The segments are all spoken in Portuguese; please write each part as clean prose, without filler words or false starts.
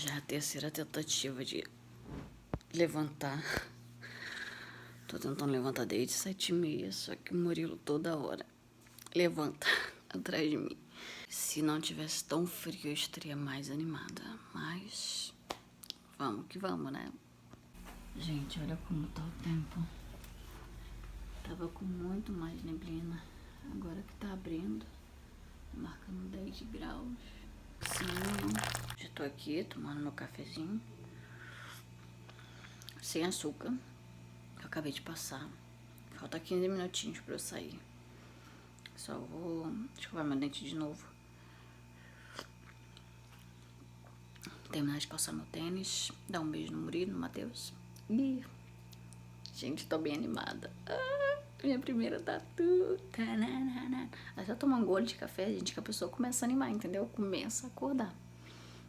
Já é a terceira tentativa de levantar. Tô tentando levantar desde 7h30, só que o Murilo toda hora levanta atrás de mim. Se não tivesse tão frio, eu estaria mais animada. Mas vamos que vamos, né? Gente, olha como tá o tempo. Tava com muito mais neblina. Agora que tá abrindo, marcando 10 graus. Sim, já tô aqui tomando meu cafezinho. Sem açúcar. Eu acabei de passar. Falta 15 minutinhos pra eu sair. Só vou escovar meu dente de novo. Terminar de calçar meu tênis. Dar um beijo no Murilo, no Matheus. E... gente, tô bem animada. Minha primeira tatu. É só tomar um gole de café, gente, que a pessoa começa a animar, entendeu? Começa a acordar.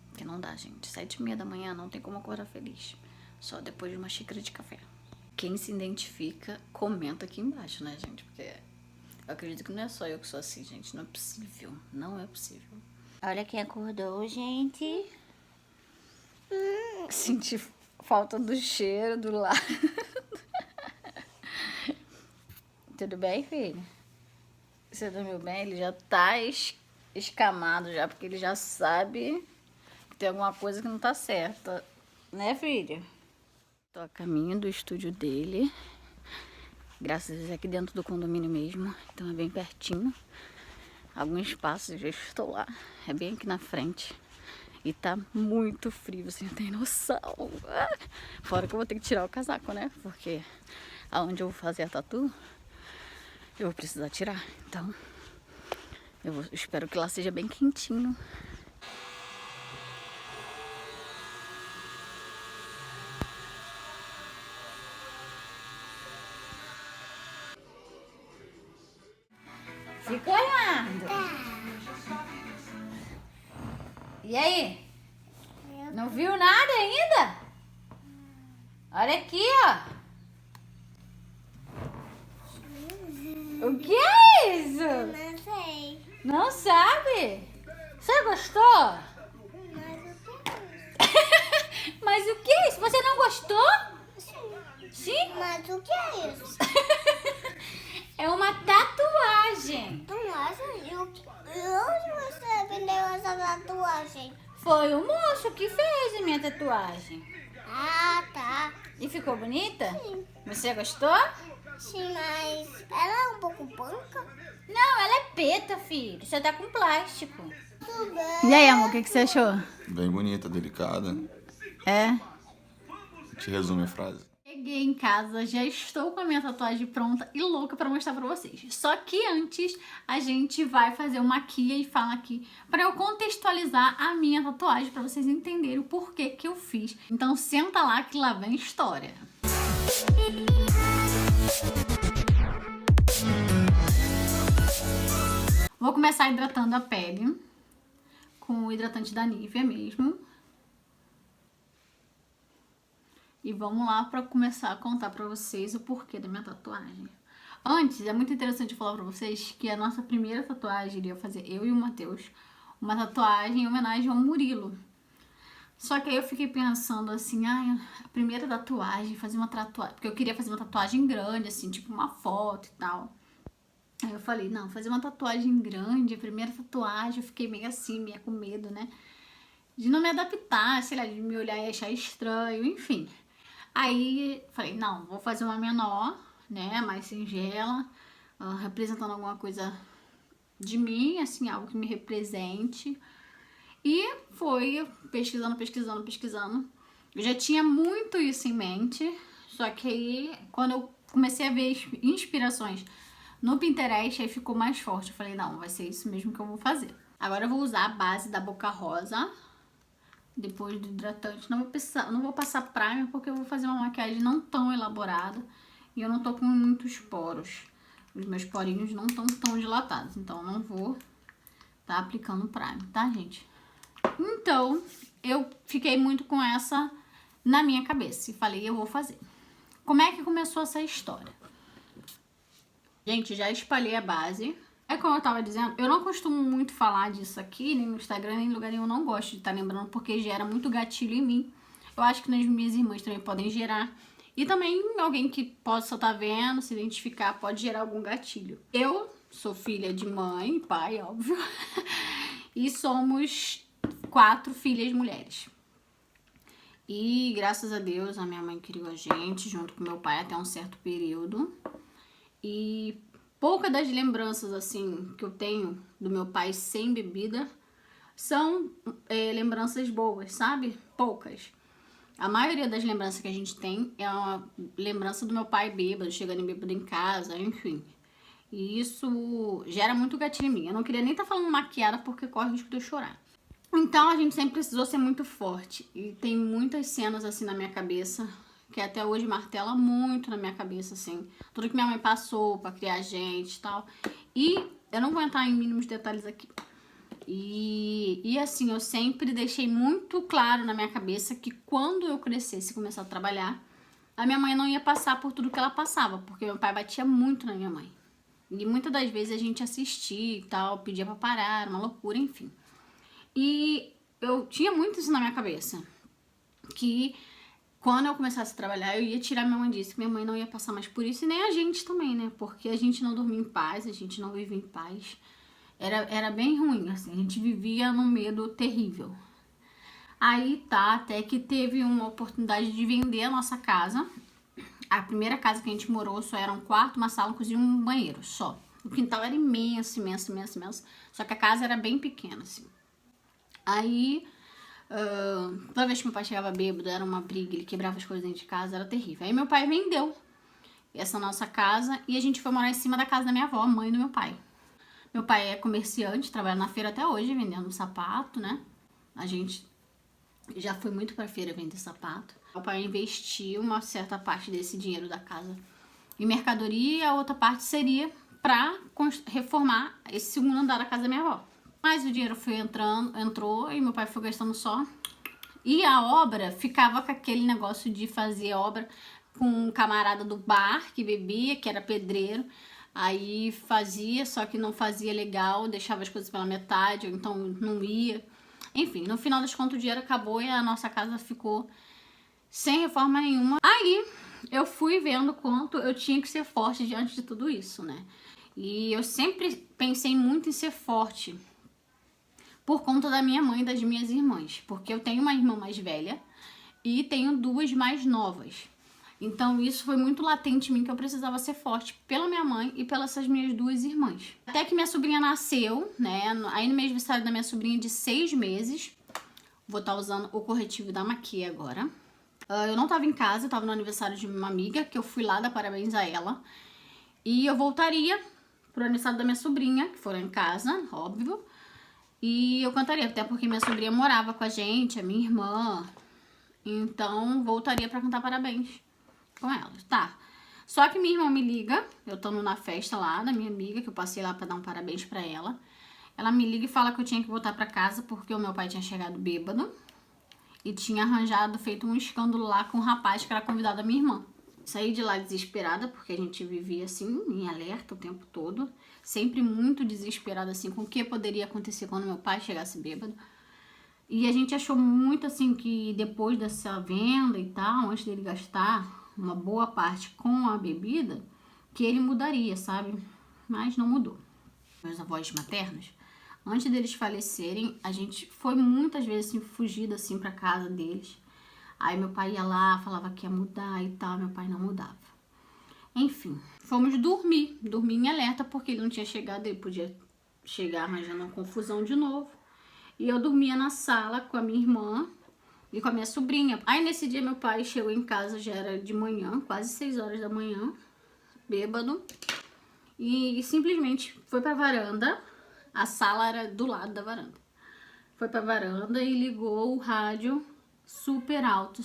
Porque não dá, gente. 7h30 da manhã não tem como acordar feliz. Só depois de uma xícara de café. Quem se identifica, comenta aqui embaixo, né, gente? Porque eu acredito que não é só eu que sou assim, gente. Não é possível. Não é possível. Olha quem acordou, gente. Senti falta do cheiro, do lar. Tudo bem, filho? Você dormiu bem? Ele já tá escamado já, porque ele já sabe que tem alguma coisa que não tá certa. Né, filho? Tô a caminho do estúdio dele. Graças a Deus é aqui dentro do condomínio mesmo. Então é bem pertinho. Alguns passos eu já estou lá. É bem aqui na frente. E tá muito frio, você não tem noção. Fora que eu vou ter que tirar o casaco, né? Porque aonde eu vou fazer a tatu, eu vou precisar tirar. Então, espero que lá seja bem quentinho. Fica olhando. E aí? Não viu nada ainda? Olha aqui, ó. O que é isso? Não sei. Não sabe? Você gostou? Mas o que é isso? Você não gostou? Sim? Mas o que é isso? É uma tatuagem. Tatuagem? E onde você aprendeu essa tatuagem? Foi o moço que fez a minha tatuagem. Ah, tá. E ficou bonita? Sim. Você gostou? Sim, mas ela é um pouco branca. Não, ela é preta, filho. Você tá com plástico. Tudo bem. E aí, amor, o que você achou? Bem bonita, delicada. É? Te resume a frase. Cheguei em casa, já estou com a minha tatuagem pronta e louca pra mostrar pra vocês. Só que antes a gente vai fazer uma aqui e fala aqui pra eu contextualizar a minha tatuagem pra vocês entenderem o porquê que eu fiz. Então senta lá que lá vem história. Vou começar hidratando a pele com o hidratante da Nivea mesmo. E vamos lá para começar a contar para vocês o porquê da minha tatuagem. Antes, é muito interessante falar para vocês que a nossa primeira tatuagem iria fazer eu e o Matheus uma tatuagem em homenagem ao Murilo. Só que aí eu fiquei pensando assim, a primeira tatuagem, fazer uma tatuagem, porque eu queria fazer uma tatuagem grande, assim, tipo uma foto e tal. Aí eu falei, não, fazer uma tatuagem grande, a primeira tatuagem, eu fiquei meio assim, meio com medo, né? De não me adaptar, sei lá, de me olhar e achar estranho, enfim. Aí falei, não, vou fazer uma menor, né, mais singela, representando alguma coisa de mim, assim, algo que me represente. E foi pesquisando. Eu já tinha muito isso em mente, só que aí, quando eu comecei a ver inspirações no Pinterest, aí ficou mais forte. Eu falei, não, vai ser isso mesmo que eu vou fazer. Agora eu vou usar a base da Boca Rosa. Depois do hidratante, não vou passar primer porque eu vou fazer uma maquiagem não tão elaborada e eu não tô com muitos poros. Os meus porinhos não estão tão dilatados, então eu não vou tá aplicando primer, tá, gente? Então, eu fiquei muito com essa na minha cabeça e falei, eu vou fazer. Como é que começou essa história? Gente, já espalhei a base. É como eu tava dizendo, eu não costumo muito falar disso aqui, nem no Instagram, nem em lugar nenhum. Eu não gosto de estar lembrando, porque gera muito gatilho em mim. Eu acho que nas minhas irmãs também podem gerar. E também alguém que possa estar vendo, se identificar, pode gerar algum gatilho. Eu sou filha de mãe e pai, óbvio. E somos 4 filhas mulheres. E graças a Deus a minha mãe criou a gente junto com meu pai até um certo período. E poucas das lembranças assim que eu tenho do meu pai sem bebida são lembranças boas, sabe? Poucas. A maioria das lembranças que a gente tem é uma lembrança do meu pai bêbado, chegando bêbado em casa, enfim. E isso gera muito gatilho em mim. Eu não queria nem estar falando maquiada porque corre o risco de eu chorar. Então a gente sempre precisou ser muito forte. E tem muitas cenas assim na minha cabeça, que até hoje martela muito na minha cabeça, assim. Tudo que minha mãe passou pra criar a gente e tal. E eu não vou entrar em mínimos detalhes aqui. E assim, eu sempre deixei muito claro na minha cabeça que quando eu crescesse e começar a trabalhar, a minha mãe não ia passar por tudo que ela passava, porque meu pai batia muito na minha mãe. E muitas das vezes a gente assistia e tal, pedia pra parar, uma loucura, enfim. E eu tinha muito isso na minha cabeça, que quando eu começasse a trabalhar, eu ia tirar minha mãe disso, que minha mãe não ia passar mais por isso, e nem a gente também, né? Porque a gente não dormia em paz, a gente não vivia em paz. Era bem ruim, assim, a gente vivia num medo terrível. Aí tá, até que teve uma oportunidade de vender a nossa casa. A primeira casa que a gente morou só era um quarto, uma sala, uma cozinha e um banheiro, só. O quintal era imenso, imenso, imenso, imenso. Só que a casa era bem pequena, assim. Aí, toda vez que meu pai chegava bêbado, era uma briga, ele quebrava as coisas dentro de casa, era terrível. Aí meu pai vendeu essa nossa casa e a gente foi morar em cima da casa da minha avó, mãe do meu pai. Meu pai é comerciante, trabalha na feira até hoje, vendendo sapato, né? A gente já foi muito pra feira vender sapato. Meu pai investiu uma certa parte desse dinheiro da casa em mercadoria e a outra parte seria pra reformar esse segundo andar da casa da minha avó. Mas o dinheiro foi entrou e meu pai foi gastando só. E a obra ficava com aquele negócio de fazer obra com um camarada do bar que bebia, que era pedreiro. Aí fazia, só que não fazia legal, deixava as coisas pela metade, ou então não ia. Enfim, no final das contas o dinheiro acabou e a nossa casa ficou sem reforma nenhuma. Aí eu fui vendo quanto eu tinha que ser forte diante de tudo isso, né? E eu sempre pensei muito em ser forte por conta da minha mãe e das minhas irmãs, porque eu tenho uma irmã mais velha e tenho 2 mais novas. Então isso foi muito latente em mim, que eu precisava ser forte pela minha mãe e pelas essas minhas 2 irmãs. Até que minha sobrinha nasceu, né? Aí no mês de aniversário da minha sobrinha de 6 meses, vou estar usando o corretivo da Maqui agora. Eu não tava em casa, eu tava no aniversário de uma amiga, que eu fui lá dar parabéns a ela. E eu voltaria pro aniversário da minha sobrinha, que for em casa, óbvio. E eu cantaria, até porque minha sobrinha morava com a gente, a minha irmã. Então, voltaria pra cantar parabéns com ela, tá? Só que minha irmã me liga, eu tô na festa lá da minha amiga, que eu passei lá pra dar um parabéns pra ela. Ela me liga e fala que eu tinha que voltar pra casa porque o meu pai tinha chegado bêbado e tinha feito um escândalo lá com um rapaz que era convidado da minha irmã. Saí de lá desesperada, porque a gente vivia assim, em alerta o tempo todo. Sempre muito desesperada, assim, com o que poderia acontecer quando meu pai chegasse bêbado. E a gente achou muito, assim, que depois dessa venda e tal, antes dele gastar uma boa parte com a bebida, que ele mudaria, sabe? Mas não mudou. Meus avós maternos, antes deles falecerem, a gente foi muitas vezes, assim, fugida, assim, pra casa deles. Aí meu pai ia lá, falava que ia mudar e tal, meu pai não mudava. Enfim, fomos dormir em alerta, porque ele não tinha chegado, ele podia chegar arranjando uma confusão de novo. E eu dormia na sala com a minha irmã e com a minha sobrinha. Aí nesse dia meu pai chegou em casa, já era de manhã, quase 6 horas da manhã, bêbado. E simplesmente foi pra varanda, a sala era do lado da varanda. Foi pra varanda e ligou o rádio super alto,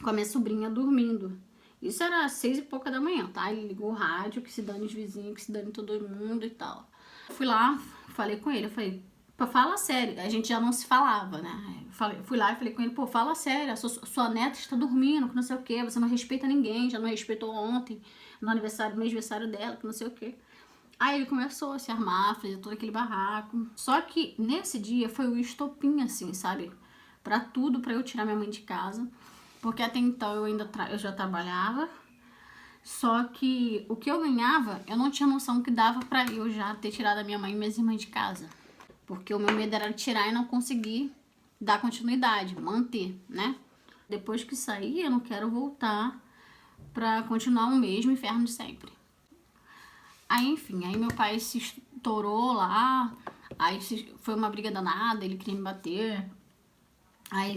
com a minha sobrinha dormindo. Isso era 6 e pouca da manhã, tá? Ele ligou o rádio, que se dane os vizinhos, que se dane todo mundo e tal. Fui lá, falei com ele, eu falei, pô, fala sério. A gente já não se falava, né? Fui lá e falei com ele, pô, fala sério, a sua neta está dormindo, que não sei o que, você não respeita ninguém, já não respeitou ontem, no mês de aniversário dela, que não sei o que. Aí ele começou a se armar, fazer todo aquele barraco. Só que nesse dia foi o estopim, assim, sabe? Pra tudo, pra eu tirar minha mãe de casa. Porque até então eu já trabalhava. Só que o que eu ganhava, eu não tinha noção que dava pra eu já ter tirado a minha mãe e minhas irmãs de casa. Porque o meu medo era tirar e não conseguir dar continuidade, manter, né? Depois que sair, eu não quero voltar pra continuar o mesmo inferno de sempre. Aí, enfim, aí meu pai se estourou lá, aí foi uma briga danada, ele queria me bater. Aí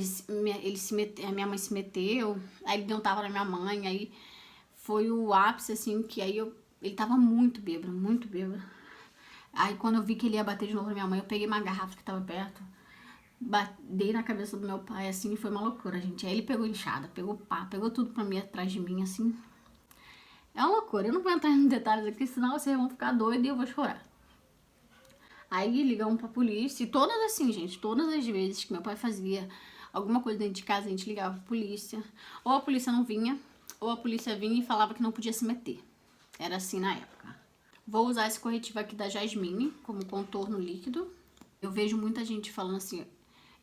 a minha mãe se meteu, aí ele deu um tapa na minha mãe, aí foi o ápice, assim, que aí ele tava muito bêbado, muito bêbado. Aí quando eu vi que ele ia bater de novo na minha mãe, eu peguei uma garrafa que tava perto, dei na cabeça do meu pai, assim, e foi uma loucura, gente. Aí ele pegou enxada, pegou pá, pegou tudo pra mim, atrás de mim, assim. É uma loucura, eu não vou entrar em detalhes aqui, senão vocês vão ficar doidos e eu vou chorar. Aí ligamos pra polícia, e todas assim, gente, todas as vezes que meu pai fazia alguma coisa dentro de casa, a gente ligava pra polícia. Ou a polícia não vinha, ou a polícia vinha e falava que não podia se meter. Era assim na época. Vou usar esse corretivo aqui da Jasmine como contorno líquido. Eu vejo muita gente falando assim,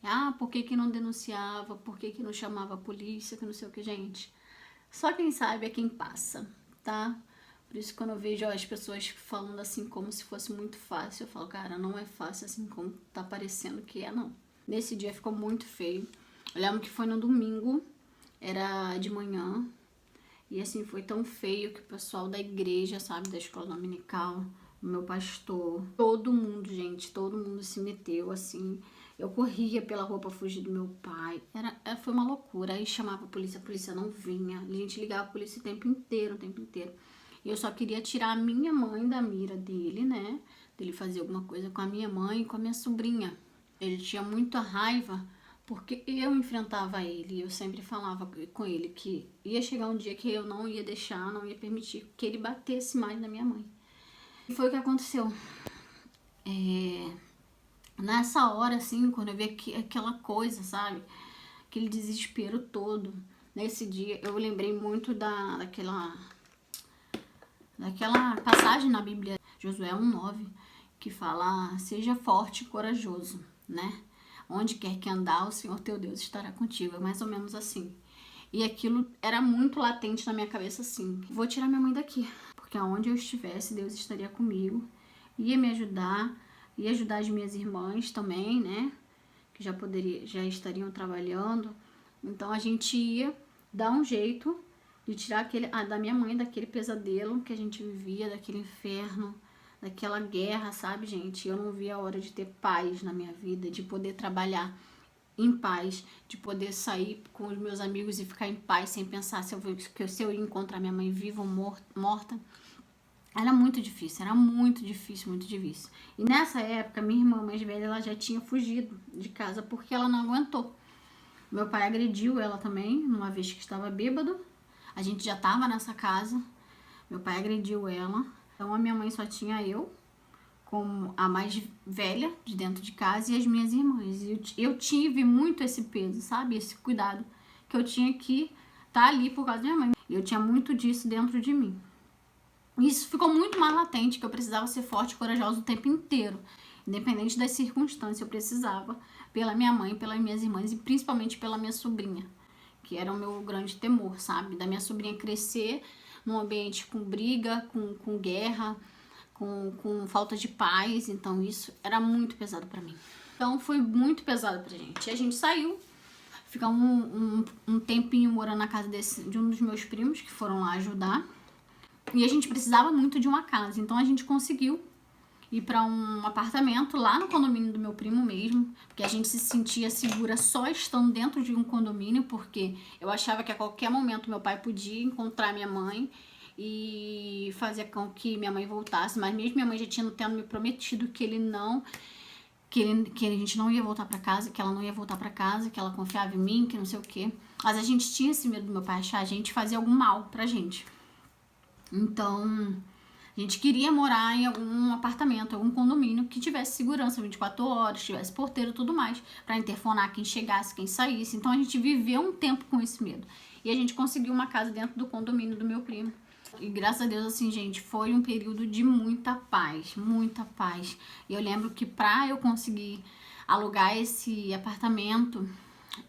ah, por que não denunciava, por que não chamava a polícia, que não sei o que, gente. Só quem sabe é quem passa, tá? Por isso, quando eu vejo as pessoas falando assim como se fosse muito fácil, eu falo, cara, não é fácil assim como tá parecendo que é, não. Nesse dia ficou muito feio. Eu lembro que foi no domingo, era de manhã, e assim, foi tão feio que o pessoal da igreja, sabe, da escola dominical, o meu pastor, todo mundo, gente, todo mundo se meteu, assim. Eu corria pela rua pra fugir do meu pai. Foi uma loucura. Aí chamava a polícia não vinha. A gente ligava a polícia o tempo inteiro, o tempo inteiro. E eu só queria tirar a minha mãe da mira dele, né? Dele fazer alguma coisa com a minha mãe e com a minha sobrinha. Ele tinha muita raiva porque eu enfrentava ele. Eu sempre falava com ele que ia chegar um dia que eu não ia deixar, não ia permitir que ele batesse mais na minha mãe. E foi o que aconteceu. Nessa hora, assim, quando eu vi aquela coisa, sabe? Aquele desespero todo. Nesse dia, eu lembrei muito daquela passagem na Bíblia, Josué 1:9, que fala, seja forte e corajoso, né? Onde quer que andar, o Senhor teu Deus estará contigo. É mais ou menos assim. E aquilo era muito latente na minha cabeça, assim, vou tirar minha mãe daqui, porque aonde eu estivesse, Deus estaria comigo, ia me ajudar, ia ajudar as minhas irmãs também, né? Que já estariam trabalhando. Então a gente ia dar um jeito de tirar da minha mãe daquele pesadelo que a gente vivia, daquele inferno, daquela guerra, sabe, gente? Eu não via a hora de ter paz na minha vida, de poder trabalhar em paz, de poder sair com os meus amigos e ficar em paz, sem pensar se eu ia encontrar minha mãe viva ou morta. Era muito difícil, muito difícil. E nessa época, minha irmã mais velha, ela já tinha fugido de casa porque ela não aguentou. Meu pai agrediu ela também, numa vez que estava bêbado. A gente já estava nessa casa, meu pai agrediu ela. Então a minha mãe só tinha eu, como a mais velha de dentro de casa, e as minhas irmãs. E eu tive muito esse peso, sabe? Esse cuidado, que eu tinha que estar ali por causa da minha mãe. E eu tinha muito disso dentro de mim. Isso ficou muito mais latente, que eu precisava ser forte e corajosa o tempo inteiro. Independente das circunstâncias, eu precisava, pela minha mãe, pelas minhas irmãs e principalmente pela minha sobrinha, que era o meu grande temor, sabe? Da minha sobrinha crescer num ambiente com briga, com guerra, com falta de paz. Então isso era muito pesado pra mim. Então foi muito pesado pra gente. E a gente saiu, ficamos um tempinho morando na casa de um dos meus primos, que foram lá ajudar. E a gente precisava muito de uma casa, então a gente conseguiu ir para um apartamento lá no condomínio do meu primo mesmo, porque a gente se sentia segura só estando dentro de um condomínio, porque eu achava que a qualquer momento meu pai podia encontrar minha mãe e fazer com que minha mãe voltasse, mas mesmo minha mãe já tinha tendo me prometido que a gente não ia voltar para casa, que ela não ia voltar para casa, que ela confiava em mim, que não sei o quê. Mas a gente tinha esse medo do meu pai achar a gente fazer algum mal pra gente. Então, a gente queria morar em algum apartamento, algum condomínio que tivesse segurança 24 horas, tivesse porteiro e tudo mais, para interfonar quem chegasse, quem saísse. Então, a gente viveu um tempo com esse medo. E a gente conseguiu uma casa dentro do condomínio do meu primo. E graças a Deus, assim, gente, foi um período de muita paz, muita paz. E eu lembro que pra eu conseguir alugar esse apartamento,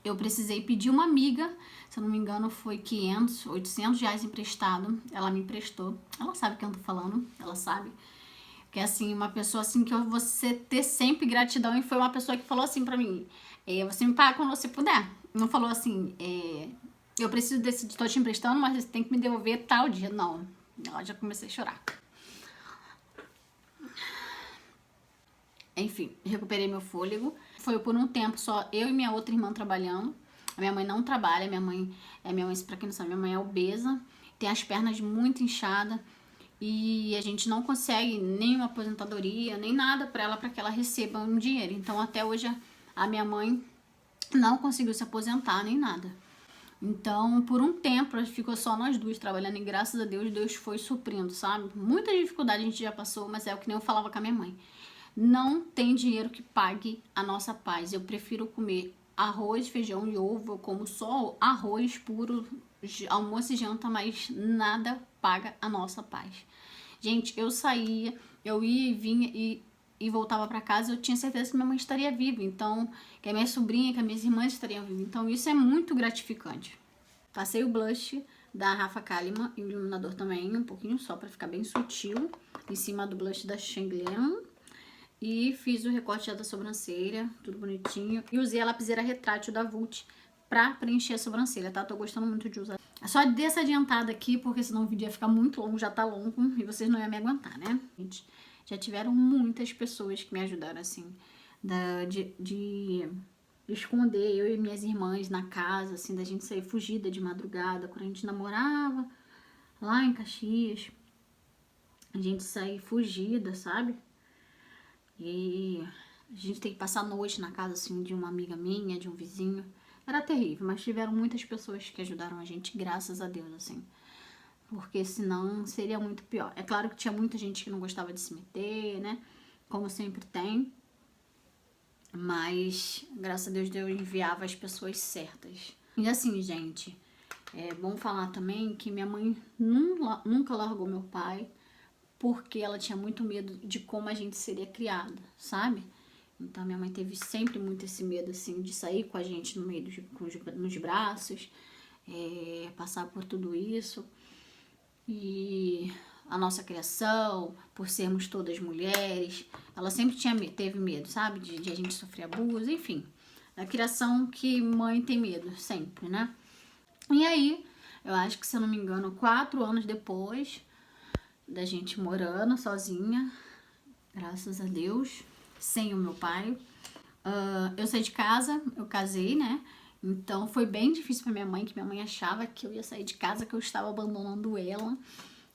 eu precisei pedir uma amiga, se eu não me engano foi 500, 800 reais emprestado, ela me emprestou. Ela sabe o que eu tô falando, ela sabe. Que é assim, uma pessoa assim que você ter sempre gratidão, e foi uma pessoa que falou assim pra mim, você me paga quando você puder. Não falou assim, eu preciso desse, tô te emprestando, mas você tem que me devolver tal dia. Não, eu já comecei a chorar. Enfim, recuperei meu fôlego. Foi por um tempo só eu e minha outra irmã trabalhando. A minha mãe não trabalha, minha mãe, pra quem não sabe, minha mãe é obesa, tem as pernas muito inchadas e a gente não consegue nenhuma aposentadoria, nem nada pra ela, para que ela receba um dinheiro. Então até hoje a minha mãe não conseguiu se aposentar nem nada. Então, por um tempo, ficou só nós duas trabalhando e graças a Deus, Deus foi suprindo, sabe? Muita dificuldade a gente já passou, mas é o que nem eu falava com a minha mãe. Não tem dinheiro que pague a nossa paz. Eu prefiro comer arroz, feijão e ovo. Eu como só arroz puro, almoço e janta, mas nada paga a nossa paz. Gente, eu saía, eu ia e vinha e voltava para casa, eu tinha certeza que minha mãe estaria viva, então, que a minha sobrinha, que as minhas irmãs estariam vivas. Então, isso é muito gratificante. Passei o blush da Rafa Kalimann e o iluminador também, um pouquinho só, para ficar bem sutil, em cima do blush da Changlin. E fiz o recorte da sobrancelha, tudo bonitinho. E usei a lapiseira retrátil da Vult pra preencher a sobrancelha, tá? Tô gostando muito de usar. Só dessa adiantada aqui, porque senão o vídeo ia ficar muito longo, já tá longo, e vocês não iam me aguentar, né? Gente, já tiveram muitas pessoas que me ajudaram, assim, de esconder eu e minhas irmãs na casa, assim, da gente sair fugida de madrugada, quando a gente namorava, lá em Caxias. A gente sair fugida, sabe? E a gente tem que passar a noite na casa, assim, de uma amiga minha, de um vizinho. Era terrível, mas tiveram muitas pessoas que ajudaram a gente, graças a Deus, assim. Porque senão seria muito pior. É claro que tinha muita gente que não gostava de se meter, né? Como sempre tem. Mas, graças a Deus, Deus enviava as pessoas certas. E assim, gente, é bom falar também que minha mãe nunca largou meu pai, porque ela tinha muito medo de como a gente seria criada, sabe? Então, minha mãe teve sempre muito esse medo, assim, de sair com a gente no meio nos braços, passar por tudo isso. E a nossa criação, por sermos todas mulheres, ela sempre teve medo, sabe? De a gente sofrer abuso, enfim. A criação que mãe tem medo, sempre, né? E aí, eu acho que, se eu não me engano, 4 anos depois da gente morando sozinha, graças a Deus, sem o meu pai, eu saí de casa, eu casei, né? Então foi bem difícil pra minha mãe, que minha mãe achava que eu ia sair de casa, que eu estava abandonando ela.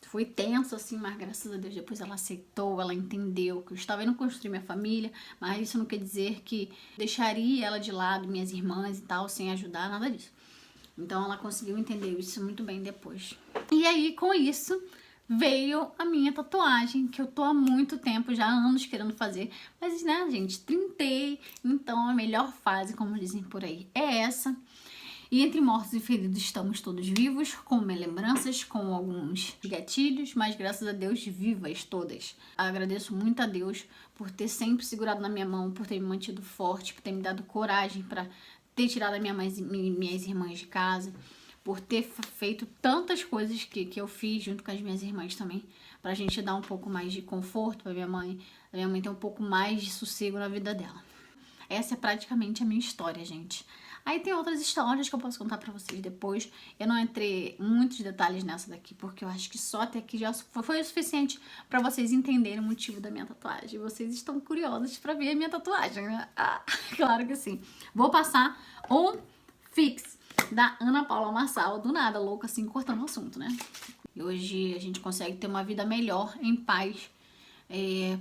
Foi tenso, assim, mas graças a Deus depois ela aceitou, ela entendeu que eu estava indo construir minha família, mas isso não quer dizer que deixaria ela de lado, minhas irmãs e tal, sem ajudar, nada disso. Então ela conseguiu entender isso muito bem depois. E aí, com isso, veio a minha tatuagem, que eu tô há muito tempo, já há anos querendo fazer. Mas, né, gente, tentei. Então, a melhor fase, como dizem por aí, é essa. E entre mortos e feridos estamos todos vivos, com lembranças, com alguns gatilhos, mas graças a Deus, vivas todas. Agradeço muito a Deus por ter sempre segurado na minha mão, por ter me mantido forte, por ter me dado coragem para ter tirado a minhas irmãs de casa, por ter feito tantas coisas que eu fiz junto com as minhas irmãs também, pra gente dar um pouco mais de conforto pra minha mãe ter um pouco mais de sossego na vida dela. Essa é praticamente a minha história, gente. Aí tem outras histórias que eu posso contar pra vocês depois. Eu não entrei muitos detalhes nessa daqui, porque eu acho que só até aqui já foi o suficiente pra vocês entenderem o motivo da minha tatuagem. Vocês estão curiosos pra ver a minha tatuagem, né? Ah, claro que sim. Vou passar um fix da Ana Paula Marçal, do nada, louca assim, cortando o assunto, né? E hoje a gente consegue ter uma vida melhor, em paz,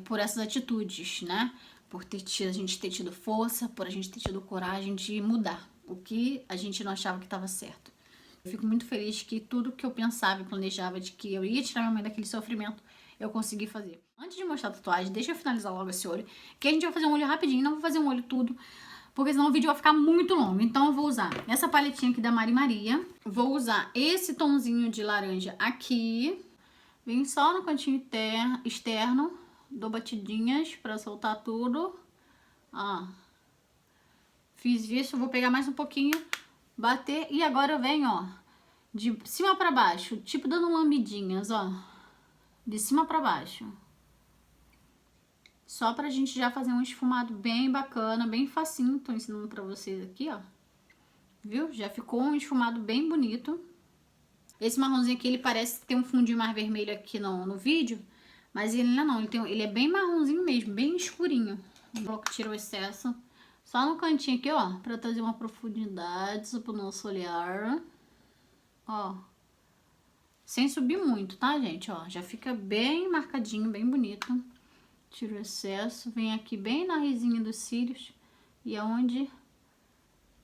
por essas atitudes, né? Por a gente ter tido força, por a gente ter tido coragem de mudar o que a gente não achava que estava certo. Eu fico muito feliz que tudo que eu pensava e planejava de que eu ia tirar minha mãe daquele sofrimento, eu consegui fazer. Antes de mostrar a tatuagem, deixa eu finalizar logo esse olho, que a gente vai fazer um olho rapidinho, não vou fazer um olho tudo, porque senão o vídeo vai ficar muito longo. Então eu vou usar essa paletinha aqui da Mari Maria, vou usar esse tomzinho de laranja aqui, Vem só no cantinho externo, dou batidinhas pra soltar tudo. Ó. Fiz isso, vou pegar mais um pouquinho, bater e agora eu venho, ó, de cima pra baixo, tipo dando lambidinhas, ó. De cima pra baixo. Só pra gente já fazer um esfumado bem bacana, bem facinho. Tô ensinando pra vocês aqui, ó. Viu? Já ficou um esfumado bem bonito. Esse marronzinho aqui, ele parece ter um fundinho mais vermelho aqui no vídeo. Mas ele não, ele é bem marronzinho mesmo, bem escurinho. Tira o excesso. Só no cantinho aqui, ó, pra trazer uma profundidade pro nosso olhar. Ó. Sem subir muito, tá, gente? Ó, já fica bem marcadinho, bem bonito. Tira o excesso, vem aqui bem na risinha dos cílios. E é onde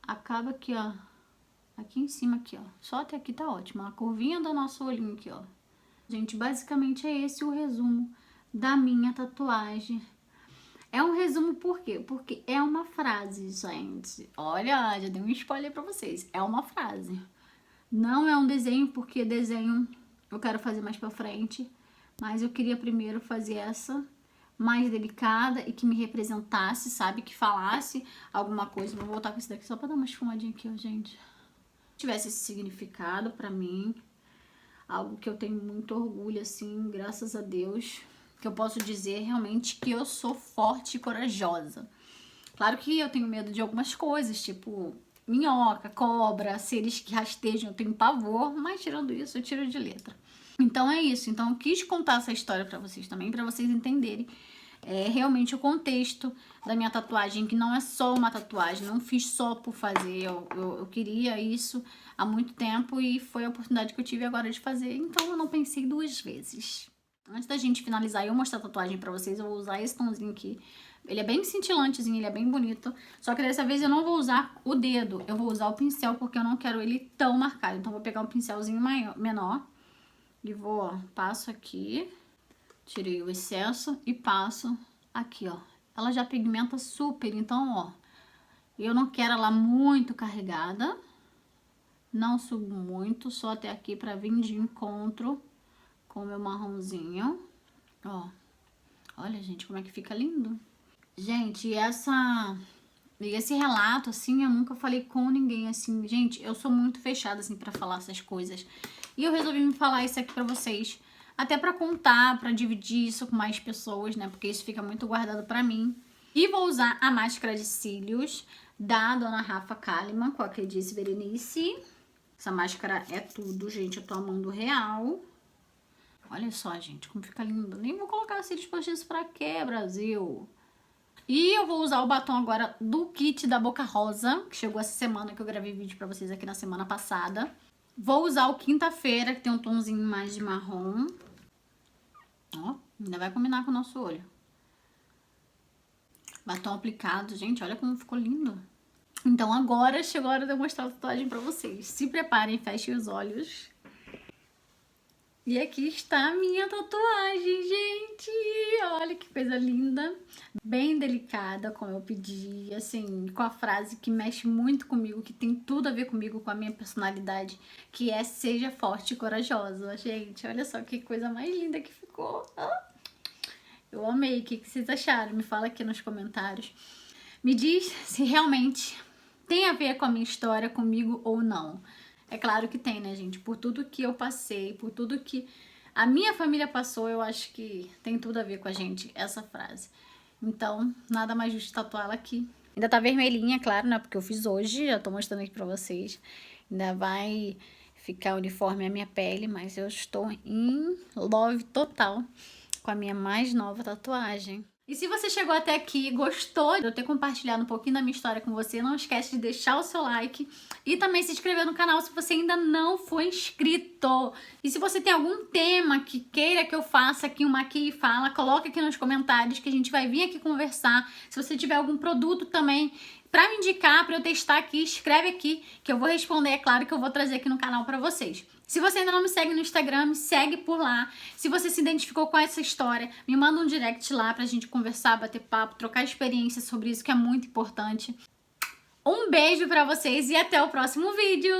acaba aqui, ó. Aqui em cima, aqui, ó. Só até aqui tá ótimo. A curvinha do nosso olhinho aqui, ó. Gente, basicamente é esse o resumo da minha tatuagem. É um resumo por quê? Porque é uma frase, gente. Olha, já dei um spoiler pra vocês. É uma frase. Não é um desenho, porque desenho eu quero fazer mais pra frente. Mas eu queria primeiro fazer essa mais delicada e que me representasse, sabe? Que falasse alguma coisa. Vou voltar com esse daqui só pra dar uma esfumadinha aqui, ó, gente. Tivesse esse significado pra mim. Algo que eu tenho muito orgulho, assim, graças a Deus. Que eu posso dizer realmente que eu sou forte e corajosa. Claro que eu tenho medo de algumas coisas, tipo minhoca, cobra, seres que rastejam, eu tenho pavor, mas tirando isso, eu tiro de letra. Então é isso. Então eu quis contar essa história pra vocês também, pra vocês entenderem realmente o contexto da minha tatuagem, que não é só uma tatuagem, não fiz só por fazer, eu queria isso há muito tempo e foi a oportunidade que eu tive agora de fazer, então eu não pensei duas vezes. Antes da gente finalizar e eu mostrar a tatuagem pra vocês, eu vou usar esse tomzinho aqui. Ele é bem cintilantezinho, ele é bem bonito. Só que dessa vez eu não vou usar o dedo, eu vou usar o pincel, porque eu não quero ele tão marcado. Então eu vou pegar um pincelzinho menor e vou, ó, passo aqui, tirei o excesso e passo aqui, ó. Ela já pigmenta super, então, ó, eu não quero ela muito carregada. Não subo muito, só até aqui pra vir de encontro com o meu marronzinho, ó. Olha, gente, como é que fica lindo. Gente, esse relato, assim, eu nunca falei com ninguém, assim. Gente, eu sou muito fechada, assim, pra falar essas coisas. E eu resolvi me falar isso aqui pra vocês. Até pra contar, pra dividir isso com mais pessoas, né? Porque isso fica muito guardado pra mim. E vou usar a máscara de cílios da Dona Rafa Kalimann, com a Cleidice Berenice. Essa máscara é tudo, gente. Eu tô amando real. Olha só, gente, como fica lindo. Nem vou colocar cílios postiços pra quê, Brasil? E eu vou usar o batom agora do kit da Boca Rosa, que chegou essa semana, que eu gravei vídeo pra vocês aqui na semana passada. Vou usar o Quinta-feira, que tem um tomzinho mais de marrom. Ó, ainda vai combinar com o nosso olho. Batom aplicado, gente, olha como ficou lindo. Então agora chegou a hora de eu mostrar a tatuagem pra vocês. Se preparem, fechem os olhos. E aqui está a minha tatuagem, gente! Olha que coisa linda! Bem delicada, como eu pedi, assim, com a frase que mexe muito comigo, que tem tudo a ver comigo, com a minha personalidade, que é seja forte e corajosa. Gente, olha só que coisa mais linda que ficou! Eu amei, o que vocês acharam? Me fala aqui nos comentários. Me diz se realmente tem a ver com a minha história, comigo ou não. É claro que tem, né, gente? Por tudo que eu passei, por tudo que a minha família passou, eu acho que tem tudo a ver com a gente, essa frase. Então, nada mais justo tatuá-la aqui. Ainda tá vermelhinha, claro, né? Porque eu fiz hoje, já tô mostrando aqui pra vocês. Ainda vai ficar uniforme a minha pele, mas eu estou em love total com a minha mais nova tatuagem. E se você chegou até aqui e gostou de eu ter compartilhado um pouquinho da minha história com você, não esquece de deixar o seu like e também se inscrever no canal se você ainda não for inscrito. E se você tem algum tema que queira que eu faça aqui, uma aqui e fala, coloca aqui nos comentários que a gente vai vir aqui conversar. Se você tiver algum produto também pra me indicar, pra eu testar aqui, escreve aqui que eu vou responder, é claro que eu vou trazer aqui no canal pra vocês. Se você ainda não me segue no Instagram, me segue por lá. Se você se identificou com essa história, me manda um direct lá pra gente conversar, bater papo, trocar experiência sobre isso, que é muito importante. Um beijo pra vocês e até o próximo vídeo!